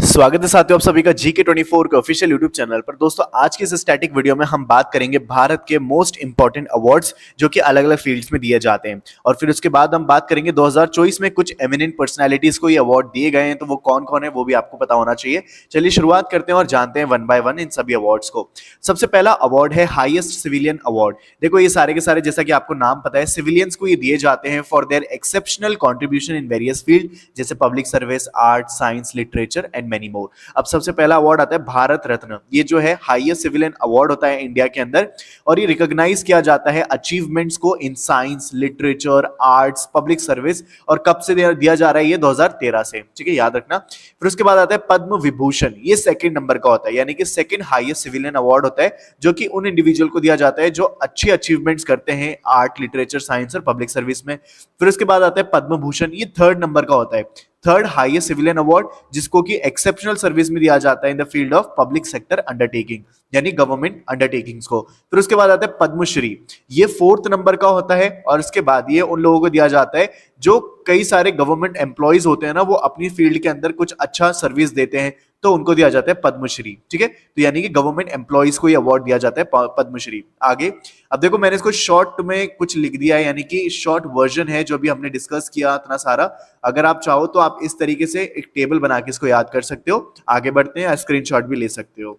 स्वागत है साथियों आप सभी का GK24 के ऑफिशियल यूट्यूब चैनल पर। दोस्तों आज के इस स्टैटिक वीडियो में हम बात करेंगे भारत के मोस्ट इंपॉर्टेंट अवार्ड्स जो कि अलग अलग फील्ड्स में दिए जाते हैं, और फिर उसके बाद हम बात करेंगे 2024 में कुछ एमिनेंट पर्सनालिटीज को ये अवार्ड दिए गए हैं, तो वो कौन कौन है वो भी आपको पता होना चाहिए। चलिए शुरुआत करते हैं और जानते हैं वन बाय वन इन सभी अवार्ड्स को। सबसे पहला अवार्ड है हाईएस्ट सिविलियन अवार्ड। देखो ये सारे के सारे, जैसा कि आपको नाम पता है, सिविलियंस को ये दिए जाते हैं for their exceptional contribution in various field, जैसे public service, art, science, literature and many more. अब सबसे पहला अवार्ड आता है भारत रत्न। ये जो है हाईएस्ट सिविलियन अवार्ड होता है इंडिया के अंदर, और ये रिकॉग्नाइज किया जाता है अचीवमेंट्स को in science, literature, arts, public service. और कब से दिया जा रहा है? ये 2013 से, ठीक है, याद रखना। फिर उसके बाद आता है पद्म विभूषण। ये सेकंड नंबर का होता है, यानी कि सेकंड हाईएस्ट सिविलियन अवार्ड होता है, जो कि उन इंडिविजुअल को दिया जाता है जो अच्छे अचीवमेंट्स करते हैं आर्ट, लिटरेचर, साइंस और पब्लिक सर्विस में। फिर उसके बाद आता है पद्म भूषण। ये थर्ड नंबर का होता है, थर्ड हाईएस्ट सिविलियन अवार्ड, जिसको कि एक्सेप्शनल सर्विस में दिया जाता है in the field of public sector undertaking, यानी गवर्नमेंट अंडरटेकिंग्स को। फिर उसके बाद आता है पद्मश्री। ये फोर्थ नंबर का होता है, और इसके बाद ये उन लोगों को दिया जाता है जो कई सारे गवर्नमेंट एम्प्लॉयज होते हैं ना, वो अपनी फील्ड के अंदर कुछ अच्छा सर्विस देते हैं, तो उनको दिया जाता है पद्मश्री। ठीक है, तो यानी कि गवर्नमेंट एम्प्लॉयज को ये अवार्ड दिया जाता है पद्मश्री। आगे अब देखो, मैंने इसको शॉर्ट में कुछ लिख दिया है, यानी कि शॉर्ट वर्जन है जो भी हमने डिस्कस किया इतना सारा। अगर आप चाहो तो आप इस तरीके से एक टेबल बना के इसको याद कर सकते हो। आगे बढ़ते हैं, स्क्रीनशॉट भी ले सकते हो।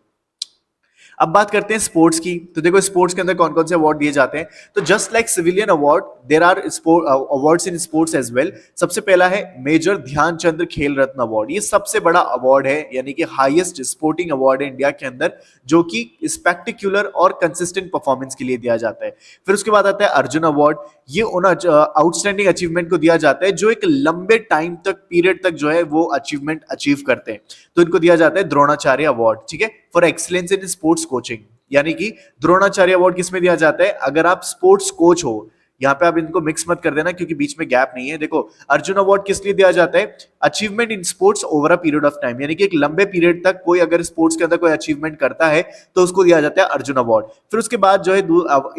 अब बात करते हैं स्पोर्ट्स की। तो देखो स्पोर्ट्स के अंदर कौन कौन से अवार्ड दिए जाते हैं। तो just like civilian award, there are awards in sports as well. सबसे पहला है मेजर ध्यानचंद खेल रत्न अवार्ड। ये सबसे बड़ा अवार्ड है, यानी कि हाईएस्ट स्पोर्टिंग अवार्ड है इंडिया के अंदर, जो कि स्पेक्टिकुलर और कंसिस्टेंट परफॉर्मेंस के लिए दिया जाता है। फिर उसके बाद आता है अर्जुन अवार्ड। ये उन आउटस्टैंडिंग अचीवमेंट को दिया जाता है जो एक लंबे टाइम तक, पीरियड तक जो है वो अचीवमेंट अचीव करते हैं, तो इनको दिया जाता है द्रोणाचार्य अवार्ड। ठीक है, for excellence in sports coaching. यानी कि द्रोणाचार्य अवार्ड किसमें दिया जाता है? अगर आप स्पोर्ट्स कोच हो। यहां पे आप इनको मिक्स मत कर देना क्योंकि बीच में गैप नहीं है। देखो अर्जुन अवार्ड किस लिए दिया जाता है? Achievement in sports over a period of time, यानी कि एक लंबे पीरियड तक कोई अगर स्पोर्ट्स के अंदर कोई अचीवमेंट करता है तो उसको दिया जाता है अर्जुन अवार्ड। फिर उसके बाद जो है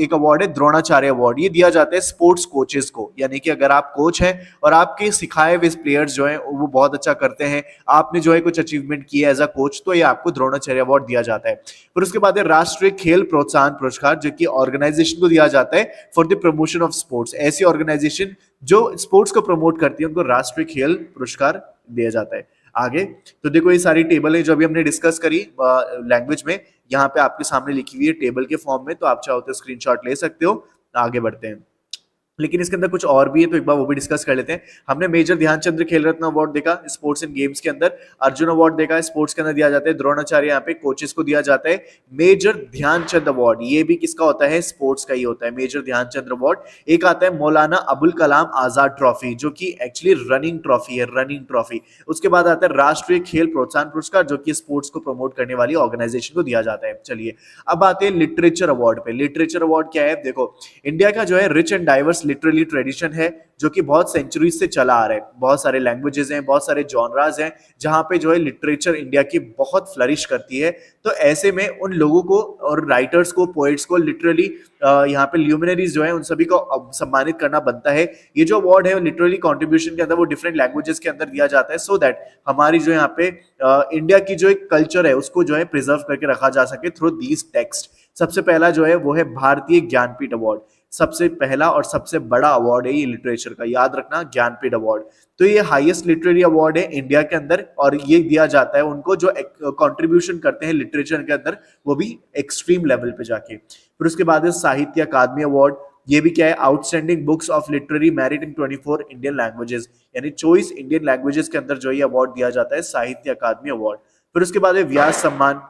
एक अवार्ड है द्रोणाचार्य अवार्ड। ये दिया जाता है स्पोर्ट्स कोचेस को, यानी कि अगर आप कोच हैं और आपके सिखाए हुए प्लेयर्स जो है वो बहुत अच्छा करते हैं, आपने जो है कुछ अचीवमेंट किया एज अ कोच, तो ये आपको द्रोणाचार्य अवार्ड दिया जाता है। फिर उसके बाद है राष्ट्रीय खेल प्रोत्साहन पुरस्कार, जो कि ऑर्गेनाइजेशन को दिया जाता है for the promotion of sports. ऐसी ऑर्गेनाइजेशन जो स्पोर्ट्स को प्रमोट करती है उनको राष्ट्रीय खेल पुरस्कार दिया जाता है। आगे तो देखो ये सारी टेबल है जो अभी हमने डिस्कस करी लैंग्वेज में, यहाँ पे आपके सामने लिखी हुई है टेबल के फॉर्म में, तो आप चाहो तो स्क्रीनशॉट ले सकते हो। आगे बढ़ते हैं, लेकिन इसके अंदर कुछ और भी है तो एक बार वो भी डिस्कस कर लेते हैं। हमने मेजर ध्यानचंद्र खेल रत्न अवार्ड देखा स्पोर्ट्स एंड गेम्स के अंदर, अर्जुन अवार्ड देखा स्पोर्ट्स के अंदर दिया जाता है, द्रोणाचार्य यहाँ पे कोचेस को दिया जाता है। मेजर ध्यानचंद अवार्ड ये भी किसका होता है? स्पोर्ट्स का ही होता है, मेजर ध्यानचंद्र अवार्ड। एक आता है मौलाना अबुल कलाम आजाद ट्रॉफी, जो कि एक्चुअली रनिंग ट्रॉफी है, रनिंग ट्रॉफी। उसके बाद आता है राष्ट्रीय खेल प्रोत्साहन पुरस्कार, जो कि स्पोर्ट्स को प्रमोट करने वाली ऑर्गेनाइजेशन को दिया जाता है। चलिए अब आते हैं लिटरेचर अवार्ड पे। लिटरेचर अवार्ड क्या है? देखो इंडिया का जो है rich and diverse literary tradition है, जो कि बहुत सेंचुरीज से चला आ रहा है। बहुत सारे लैंग्वेजेस हैं, बहुत सारे जॉनराज हैं, जहां पे जो है लिटरेचर इंडिया की बहुत फ्लरिश करती है। तो ऐसे में उन लोगों को और राइटर्स को, पोएट्स को लिटरली यहाँ पे ल्यूमिनरीज जो है उन सभी को सम्मानित करना बनता है। ये जो अवार्ड है लिटरली कॉन्ट्रीब्यूशन के अंदर वो डिफरेंट लैंग्वेजेस के अंदर दिया जाता है, सो दैट हमारी जो यहाँ पे इंडिया की जो एक कल्चर है उसको जो है प्रिजर्व करके रखा जा सके थ्रू दीज टेक्स्ट। सबसे पहला जो है वो है भारतीय ज्ञानपीठ अवार्ड। सबसे पहला और सबसे बड़ा अवार्ड है ये लिटरेचर का, याद रखना, ज्ञानपीठ अवार्ड। तो ये हाईएस्ट लिटरेरी अवार्ड है इंडिया के अंदर, और ये दिया जाता है उनको जो कंट्रीब्यूशन करते हैं लिटरेचर के अंदर, वो भी एक्सट्रीम लेवल पे जाके। फिर उसके बाद है साहित्य अकादमी अवार्ड। ये भी क्या है? Outstanding books of literary merit in 24 Indian languages, यानी 24 इंडियन लैंग्वेजेस के अंदर जो ये अवार्ड दिया जाता है, साहित्य अकादमी अवार्ड। फिर उसके बाद है व्यास सम्मान।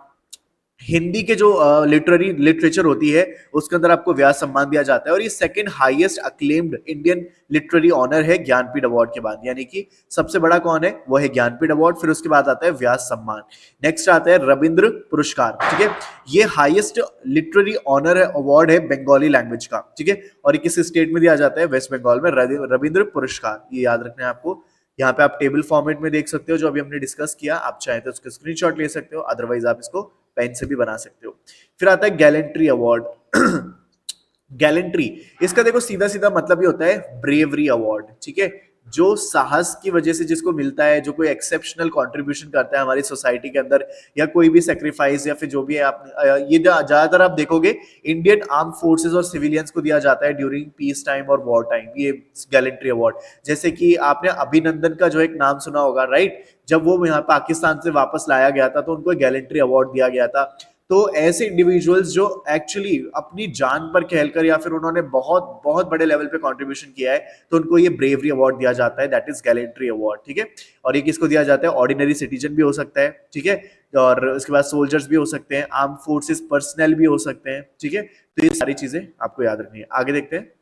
हिंदी के जो लिटरेचर होती है उसके अंदर आपको व्यास सम्मान दिया जाता है, और ये second highest acclaimed Indian literary honour है ज्ञानपीठ अवार्ड के बाद, यानी कि सबसे बड़ा कौन है? वो है ज्ञानपीठ अवार्ड। फिर उसके बाद आता है व्यास सम्मान। नेक्स्ट आता है रविंद्र पुरस्कार। ठीक है, ये हाईएस्ट लिटरेरी ऑनर है, अवार्ड है बंगाली लैंग्वेज का। ठीक है, और ये किस स्टेट में दिया जाता है? वेस्ट बंगाल में, रविंद्र पुरस्कार। ये याद रखना है आपको। यहाँ पे आप टेबल फॉर्मेट में देख सकते हो जो अभी हमने डिस्कस किया, आप चाहे तो उसका स्क्रीनशॉट ले सकते हो, अदरवाइज आप इसको पेन से भी बना सकते हो। फिर आता है गैलेंट्री अवार्ड। गैलेंट्री, इसका देखो सीधा सीधा मतलब ही होता है ब्रेवरी अवार्ड। ठीक है, जो साहस की वजह से जिसको मिलता है, जो कोई एक्सेप्शनल कंट्रीब्यूशन करता है हमारी सोसाइटी के अंदर, या कोई भी सेक्रीफाइस या फिर जो भी है, आप ये ज्यादातर आप देखोगे इंडियन आर्म फोर्सेस और सिविलियंस को दिया जाता है ड्यूरिंग पीस टाइम और वॉर टाइम, ये गैलेंट्री अवार्ड। जैसे कि आपने अभिनंदन का जो एक नाम सुना होगा, राइट, जब वो यहाँ पाकिस्तान से वापस लाया गया था तो उनको गैलेंट्री अवार्ड दिया गया था। तो ऐसे इंडिविजुअल्स जो एक्चुअली अपनी जान पर खेलकर या फिर उन्होंने बहुत बहुत बड़े लेवल पे कंट्रीब्यूशन किया है, तो उनको ये ब्रेवरी अवार्ड दिया जाता है, दैट इज गैलेंट्री अवार्ड, ठीक है। और ये किसको दिया जाता है? ऑर्डिनरी सिटीजन भी हो सकता है, ठीक है, और उसके बाद सोल्जर्स भी हो सकते हैं, आर्म फोर्सेस पर्सनल भी हो सकते हैं, ठीक है। तो ये सारी चीजें आपको याद रखनी है। आगे देखते हैं।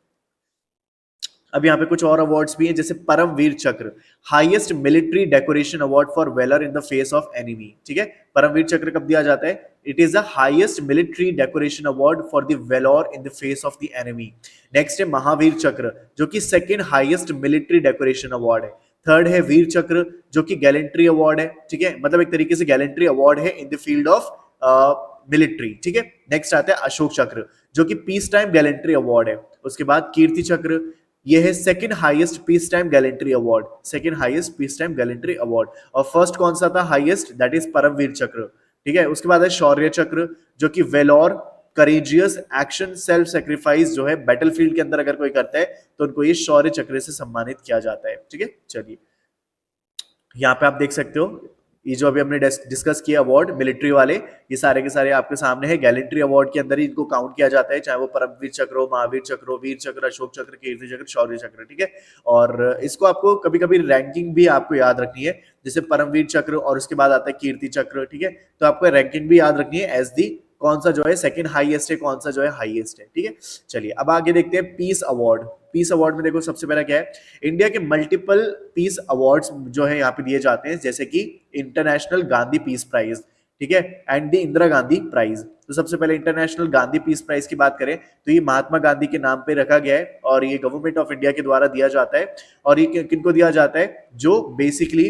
अब यहाँ पे कुछ और अवार्ड्स भी हैं, जैसे Param Vir Chakra, highest military decoration award for valour in the face of enemy, ठीक है। परमवीर चक्र कब दिया जाता है? It is the highest military decoration award for the valour in the face of the enemy. Next है महावीर चक्र, जो कि second highest military decoration award है। थर्ड है वीर चक्र, जो कि गैलेंट्री अवार्ड है, ठीक है, मतलब एक तरीके से गैलेंट्री अवार्ड है in the field of military, ठीक है। नेक्स्ट आता है अशोक चक्र, जो कि पीस टाइम गैलेंट्री अवार्ड है। उसके बाद कीर्ति चक्र, ये है second highest peace time gallantry award, second highest peace time gallantry award. और फर्स्ट कौन सा था हाईएस्ट? दैट इज परमवीर चक्र, ठीक है। उसके बाद है शौर्य चक्र, जो कि valour, courageous action, self sacrifice जो है बैटलफील्ड के अंदर अगर कोई करता है तो उनको ये शौर्य चक्र से सम्मानित किया जाता है, ठीक है। चलिए यहाँ पे आप देख सकते हो, ये जो अभी हमने डिस्कस किया अवार्ड मिलिट्री वाले, ये सारे के सारे आपके सामने है। गैलेंट्री अवार्ड के अंदर ही इनको काउंट किया जाता है, चाहे वो परमवीर चक्र हो, महावीर चक्र हो, वीर चक्र, अशोक चक्र, कीर्ति चक्र, शौर्य चक्र, ठीक है। और इसको आपको कभी कभी रैंकिंग भी आपको याद रखनी है, जैसे परमवीर चक्र और उसके बाद आता है कीर्ति चक्र, ठीक है। तो आपको रैंकिंग भी याद रखनी है, एज दी कौन सा जो है सेकंड हाईएस्ट है, कौन सा जो है हाईएस्ट है, ठीक है। चलिए अब आगे देखते हैं पीस अवार्ड। पीस अवार्ड में देखो सबसे पहला क्या है, इंडिया के मल्टीपल पीस अवार्ड्स जो है यहाँ पे दिए जाते हैं, जैसे कि इंटरनेशनल गांधी पीस प्राइज, ठीक है, and the Indira Gandhi prize. तो सबसे पहले इंटरनेशनल गांधी पीस प्राइज की बात करें तो ये महात्मा गांधी के नाम पे रखा गया है और ये गवर्नमेंट ऑफ इंडिया के द्वारा दिया जाता है। और ये किनको दिया जाता है? जो बेसिकली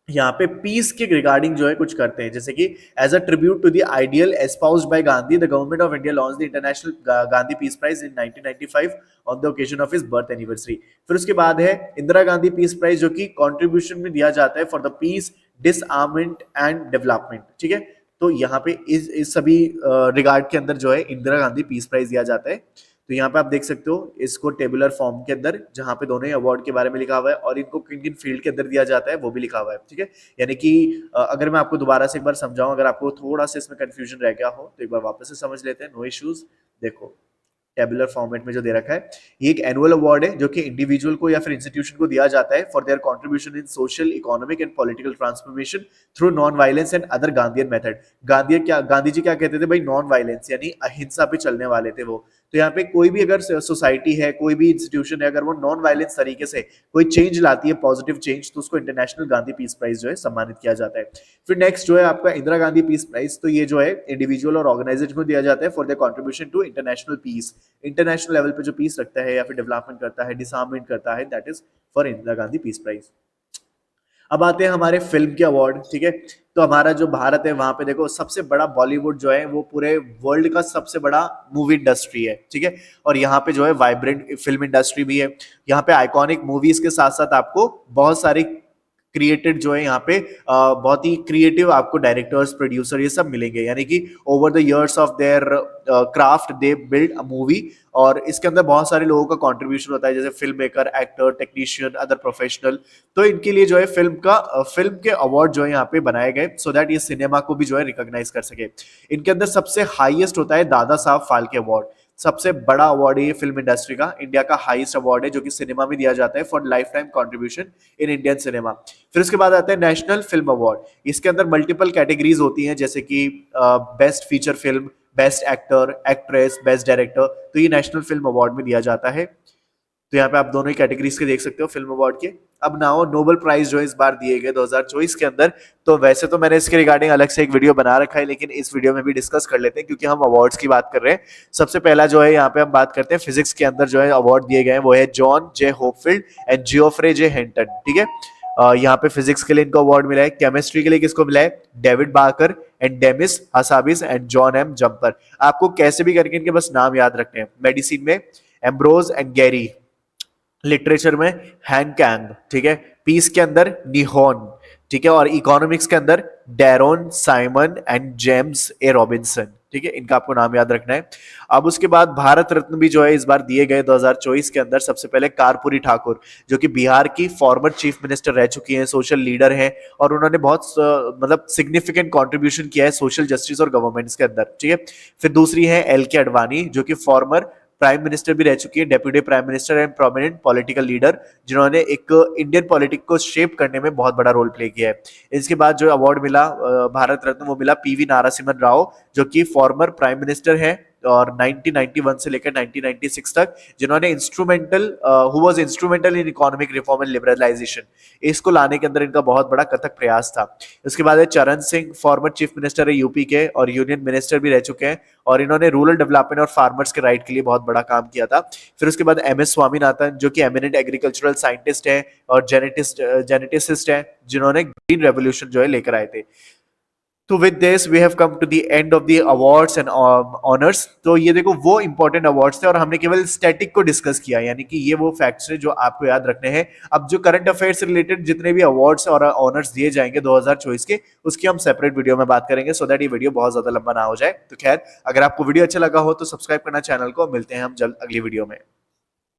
यहाँ पे पीस के रिगार्डिंग जो है कुछ करते हैं, जैसे कि as a tribute to the ideal espoused by Gandhi, the government of India launch the international Gandhi peace prize in 1995 on the occasion of his birth anniversary. फिर उसके बाद है इंदिरा गांधी पीस प्राइज, जो कि कंट्रीब्यूशन में दिया जाता है for the peace, disarmament and development, ठीक है। तो यहाँ पे इस सभी रिगार्ड के अंदर जो है इंदिरा गांधी पीस प्राइज दिया जाता है। तो यहाँ पे आप देख सकते हो इसको टेबुलर फॉर्म के अंदर, जहां पे दोनों ही अवार्ड के बारे में लिखा हुआ है और इनको किन किन फील्ड के अंदर दिया जाता है वो भी लिखा हुआ है, ठीक है। यानी कि अगर मैं आपको दोबारा से एक बार समझाऊं, अगर आपको थोड़ा सा इसमें कंफ्यूजन रह गया हो तो एक बार वापस से समझ लेते हैं, नो इश्यूज। देखो टेबुलर फॉर्मेट में जो दे रखा है, ये एक एनुअल अवार्ड है जो कि इंडिविजुअल को या फिर इंस्टीट्यूशन को दिया जाता है for their contribution in social, economic and political transformation through non violence and other Gandhian method. Gandhi ji क्या कहते थे भाई? नॉन वायलेंस, यानी अहिंसा पे चलने वाले थे वो। तो यहाँ पे कोई भी अगर सोसाइटी है, कोई भी इंस्टीट्यूशन है, अगर वो नॉन वायलेंस तरीके से कोई चेंज लाती है, पॉजिटिव चेंज, तो उसको इंटरनेशनल गांधी पीस प्राइज जो है सम्मानित किया जाता है। फिर नेक्स्ट जो है आपका इंदिरा गांधी पीस प्राइज, तो ये जो है इंडिविजुअल और ऑर्गेनाइजेशन को दिया जाता है for their contribution to international peace, international level पे जो पीस रखता है या फिर डेवलपमेंट करता है, डिसआर्ममेंट करता है, that is for Indira Gandhi peace prize. अब आते हैं हमारे फिल्म के अवार्ड, ठीक है। तो हमारा जो भारत है वहां पे देखो सबसे बड़ा बॉलीवुड जो है वो पूरे वर्ल्ड का सबसे बड़ा मूवी इंडस्ट्री है, ठीक है। और यहाँ पे जो है वाइब्रेंट फिल्म इंडस्ट्री भी है। यहाँ पे आइकॉनिक मूवीज के साथ साथ आपको बहुत सारी क्रिएटेड जो है यहाँ पे बहुत ही क्रिएटिव आपको डायरेक्टर्स, प्रोड्यूसर ये सब मिलेंगे, यानी कि over the years of their craft they build a movie. और इसके अंदर बहुत सारे लोगों का कंट्रीब्यूशन होता है, जैसे film maker, actor, technician, other professional. तो इनके लिए जो है फिल्म के अवार्ड जो है यहाँ पे बनाए गए सो दैट ये सिनेमा को भी जो है रिकॉग्नाइज कर सके। इनके अंदर सबसे हाईएस्ट होता है दादा साहब फाल्के अवार्ड, सबसे बड़ा अवार्ड है ये फिल्म इंडस्ट्री का, इंडिया का हाईएस्ट अवार्ड है जो कि सिनेमा में दिया जाता है for life time contribution in Indian cinema. फिर उसके बाद आता है नेशनल फिल्म अवार्ड। इसके अंदर मल्टीपल कैटेगरीज होती हैं, जैसे कि best feature film, best actor, actress, best director, तो ये नेशनल फिल्म अवार्ड में दिया जाता है। तो यहाँ पे आप दोनों ही कैटेगरीज के देख सकते हो फिल्म अवार्ड के। अब नाउ नोबेल प्राइज जो इस बार दिए गए 2024 के अंदर, तो वैसे तो मैंने इसके रिगार्डिंग अलग से एक वीडियो बना रखा है, लेकिन इस वीडियो में भी डिस्कस कर लेते हैं क्योंकि हम अवार्ड्स की बात कर रहे हैं। सबसे पहला जो है यहाँ पे हम बात करते हैं फिजिक्स के अंदर जो है अवार्ड दिए गए हैं, वो है जॉन जे होपफील्ड एंड जियोफ्रे जे हेंटन, ठीक है। यहाँ पे फिजिक्स के लिए इनको अवार्ड मिला है। केमिस्ट्री के लिए किसको मिला है? David Baker and Demis Hassabis and John M Jumper. आपको कैसे भी करके इनके बस नाम याद रखने हैं। मेडिसिन में एम्ब्रोज एंड गैरी, लिटरेचर में हैंग कैंग, ठीक है, पीस के अंदर निहोन, ठीक है, और इकोनॉमिक्स के अंदर Daron Simon and James A Robinson, ठीक है, इनका आपको नाम याद रखना है। अब उसके बाद भारत रत्न भी जो है इस बार दिए गए 2024 के अंदर। सबसे पहले कर्पूरी ठाकुर, जो कि बिहार की फॉर्मर चीफ मिनिस्टर रह चुकी हैं, सोशल लीडर हैं, और उन्होंने बहुत मतलब सिग्निफिकेंट कंट्रीब्यूशन किया है सोशल जस्टिस और गवर्नमेंट्स के अंदर, ठीक है। फिर दूसरी है एल के अडवाणी, जो कि फॉर्मर प्राइम मिनिस्टर भी रह चुकी है, deputy prime minister and prominent political leader, जिन्होंने एक इंडियन पॉलिटिक्स को शेप करने में बहुत बड़ा रोल प्ले किया है। इसके बाद जो अवार्ड मिला भारत रत्न, वो मिला पीवी नारासिम्हन राव, जो कि फॉर्मर प्राइम मिनिस्टर है और 1991 से लेकर 1996 तक, जिन्होंने who was instrumental in economic reform and liberalisation, इसको लाने के अंदर इनका बहुत बड़ा कथक प्रयास था। उसके बाद है चरण सिंह, फॉर्मर चीफ मिनिस्टर है यूपी के और यूनियन मिनिस्टर भी रह चुके हैं, और इन्होंने रूरल डेवलपमेंट और फार्मर्स के राइट के लिए बहुत बड़ा काम किया था। फिर उसके बाद एम एस स्वामीनाथन, जो कि एमिनेंट एग्रीकल्चरल साइंटिस्ट हैं और जेनेटिसिस्ट हैं, जिन्होंने ग्रीन रेवोल्यूशन जो है लेकर आए थे। तो with this we have come to the end of the awards and honours. तो ये देखो वो इंपॉर्टेंट अवार्ड्स थे और हमने केवल स्टैटिक को डिस्कस किया, यानी कि ये वो फैक्ट्स हैं जो आपको याद रखने हैं। अब जो करंट अफेयर्स से रिलेटेड जितने भी अवार्ड्स और ऑनर्स दिए जाएंगे 2024 के, उसकी हम सेपरेट वीडियो में बात करेंगे, सो दैट ये वीडियो बहुत ज्यादा लंबा ना हो जाए। तो खैर, अगर आपको वीडियो अच्छा लगा हो तो सब्सक्राइब करना चैनल को। मिलते हैं हम जल्द अगली वीडियो में।